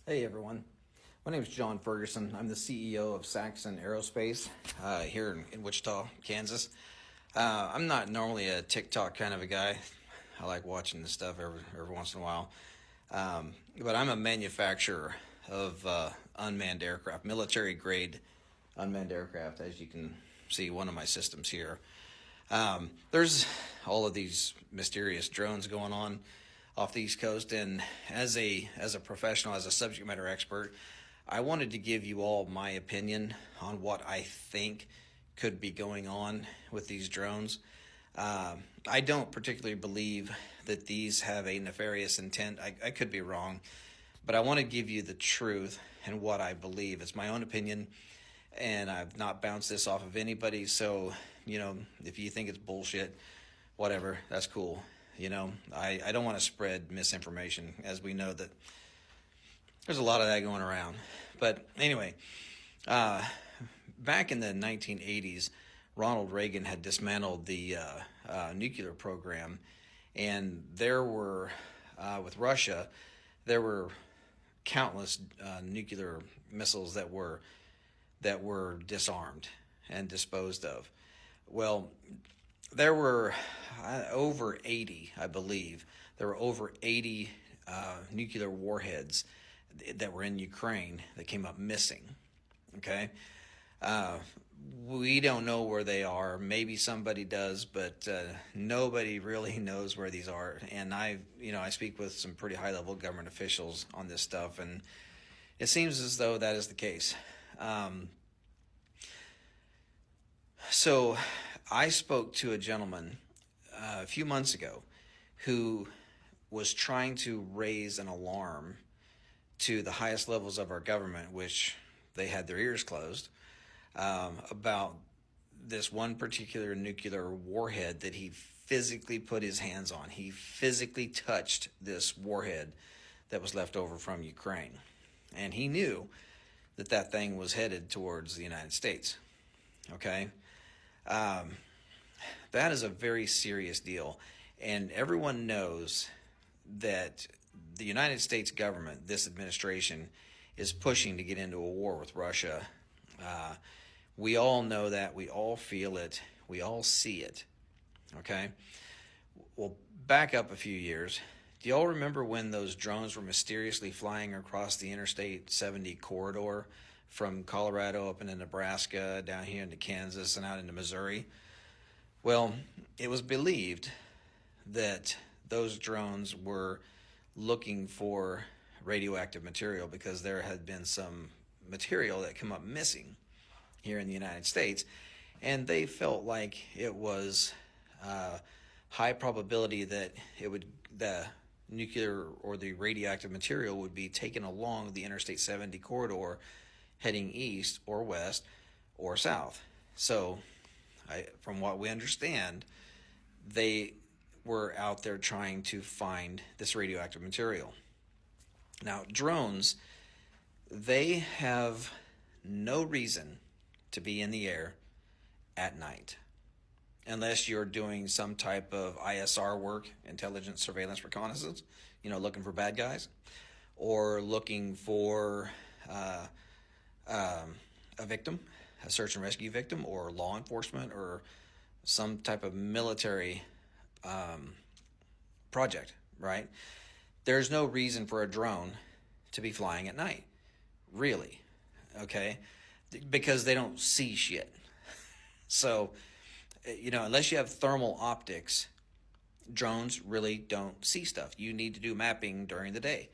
Hey everyone, my name is John Ferguson. I'm the CEO of Saxon Aerospace here in Wichita, Kansas. I'm not normally a TikTok kind of a guy. I like watching this stuff every once in a while. But I'm a manufacturer of unmanned aircraft, military grade unmanned aircraft, as you can see one of my systems here. There's all of these mysterious drones going on off the East Coast, and as a professional, as a subject matter expert, I wanted to give you all my opinion on what I think could be going on with these drones. I don't particularly believe that these have a nefarious intent. I could be wrong, but I want to give you the truth and what I believe. It's my own opinion, and I've not bounced this off of anybody. So, if you think it's bullshit, whatever, that's cool. I don't want to spread misinformation, as we know that there's a lot of that going around. But anyway, back in the 1980s, Ronald Reagan had dismantled the nuclear program, and there were, with Russia, there were countless nuclear missiles that were disarmed and disposed of. Well, there were over 80, I believe. There were over 80 nuclear warheads that were in Ukraine that came up missing. Okay, we don't know where they are. Maybe somebody does, but nobody really knows where these are. And I speak with some pretty high-level government officials on this stuff, and it seems as though that is the case. So I spoke to a gentleman a few months ago who was trying to raise an alarm to the highest levels of our government, which they had their ears closed, about this one particular nuclear warhead that he physically put his hands on. He physically touched this warhead that was left over from Ukraine. And he knew that that thing was headed towards the United States. Okay? That is a very serious deal. And everyone knows that the United States government, this administration, is pushing to get into a war with Russia. We all know that. We all feel it. We all see it. Okay? Well, back up a few years. Do y'all remember when those drones were mysteriously flying across the Interstate 70 corridor from Colorado up into Nebraska, down here into Kansas, and out into Missouri? Well, it was believed that those drones were looking for radioactive material because there had been some material that come up missing here in the United States, and they felt like it was high probability that the nuclear or the radioactive material would be taken along the Interstate 70 corridor heading east or west or south. So from what we understand, they were out there trying to find this radioactive material. Now, drones, they have no reason to be in the air at night unless you're doing some type of ISR work, intelligence, surveillance, reconnaissance, looking for bad guys, or looking for a victim, a search and rescue victim, or law enforcement, or some type of military project, right? There's no reason for a drone to be flying at night, really, okay? Because they don't see shit. So, unless you have thermal optics, drones really don't see stuff. You need to do mapping during the day.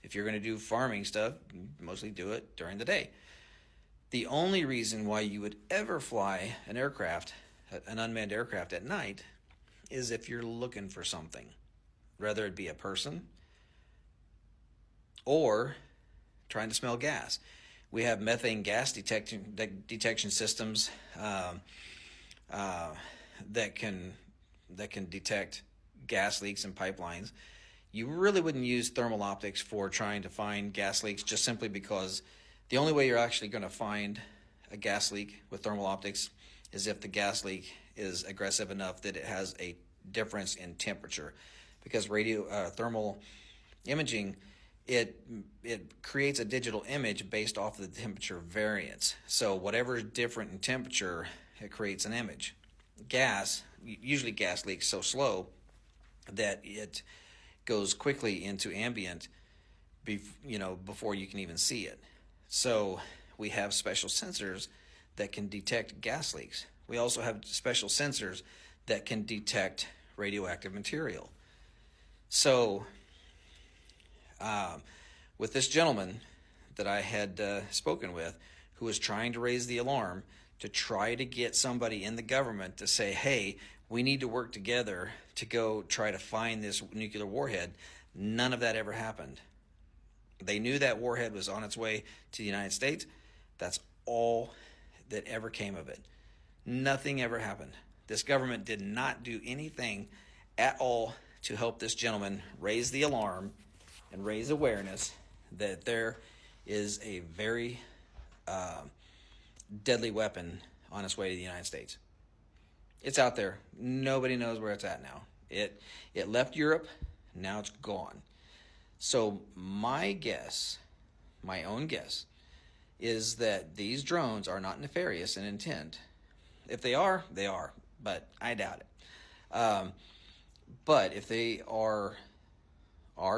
If you're going to do farming stuff, mostly do it during the day. The only reason why you would ever fly an aircraft, an unmanned aircraft at night, is if you're looking for something, whether it be a person or trying to smell gas. We have methane gas detection systems that can detect gas leaks in pipelines. You really wouldn't use thermal optics for trying to find gas leaks, just simply because the only way you're actually going to find a gas leak with thermal optics is if the gas leak is aggressive enough that it has a difference in temperature, because thermal imaging it creates a digital image based off of the temperature variance. So whatever is different in temperature, it creates an image. Gas, usually gas leaks so slow that it goes quickly into ambient, before you can even see it. So we have special sensors that can detect gas leaks. We also have special sensors that can detect radioactive material. So with this gentleman that I had spoken with, who was trying to raise the alarm to try to get somebody in the government to say, hey, we need to work together to go try to find this nuclear warhead, none of that ever happened. They knew that warhead was on its way to the United States. That's all that ever came of it. Nothing ever happened. This government did not do anything at all to help this gentleman raise the alarm and raise awareness that there is a very deadly weapon on its way to the United States. It's out there. Nobody knows where it's at now. It left Europe. Now it's gone. So my guess, my own guess, is that these drones are not nefarious in intent. If they are, they are, but I doubt it. But if they are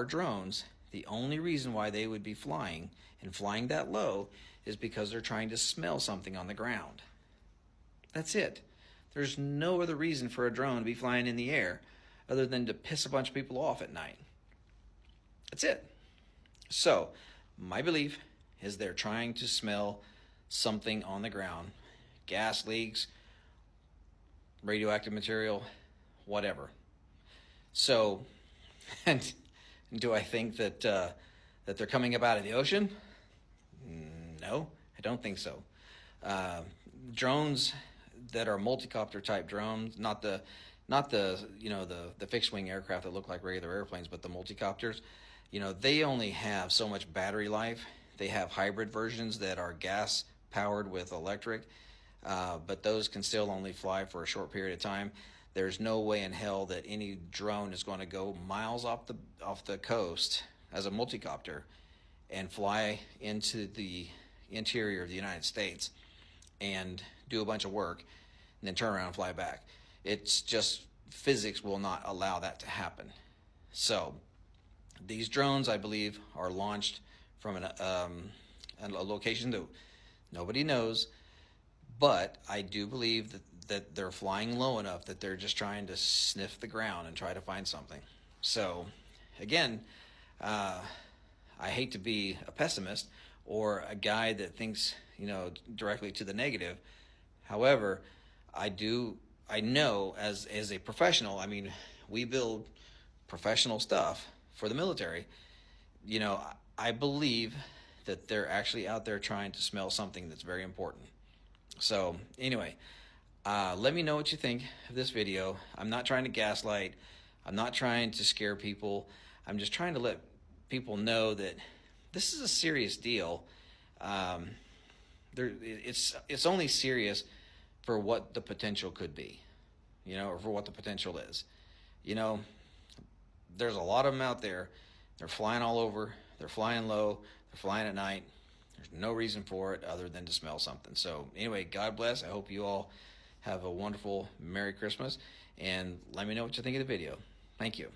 drones, the only reason why they would be flying and flying that low is because they're trying to smell something on the ground. That's it. There's no other reason for a drone to be flying in the air other than to piss a bunch of people off at night. That's it. So, my belief is they're trying to smell something on the ground. Gas leaks, radioactive material, whatever. So, and do I think that that they're coming up out of the ocean? No, I don't think so. Drones that are multi-copter type drones, not the fixed wing aircraft that look like regular airplanes, but the multi-copters, they only have so much battery life. They have hybrid versions that are gas powered with electric, but those can still only fly for a short period of time. There's no way in hell that any drone is going to go miles off the coast as a multi-copter and fly into the interior of the United States and do a bunch of work and then turn around and fly back. It's just physics will not allow that to happen. So these drones, I believe, are launched from a location that nobody knows, but I do believe that they're flying low enough that they're just trying to sniff the ground and try to find something. So again, I hate to be a pessimist or a guy that thinks directly to the negative. However, I know as a professional, I mean, we build professional stuff for the military. I believe that they're actually out there trying to smell something that's very important. So anyway, let me know what you think of this video. I'm not trying to gaslight. I'm not trying to scare people. I'm just trying to let people know that this is a serious deal. It's only serious for what the potential could be, or for what the potential is. There's a lot of them out there. They're flying all over. They're flying low. They're flying at night. There's no reason for it other than to smell something. So anyway, God bless. I hope you all have a wonderful Merry Christmas, and let me know what you think of the video. Thank you.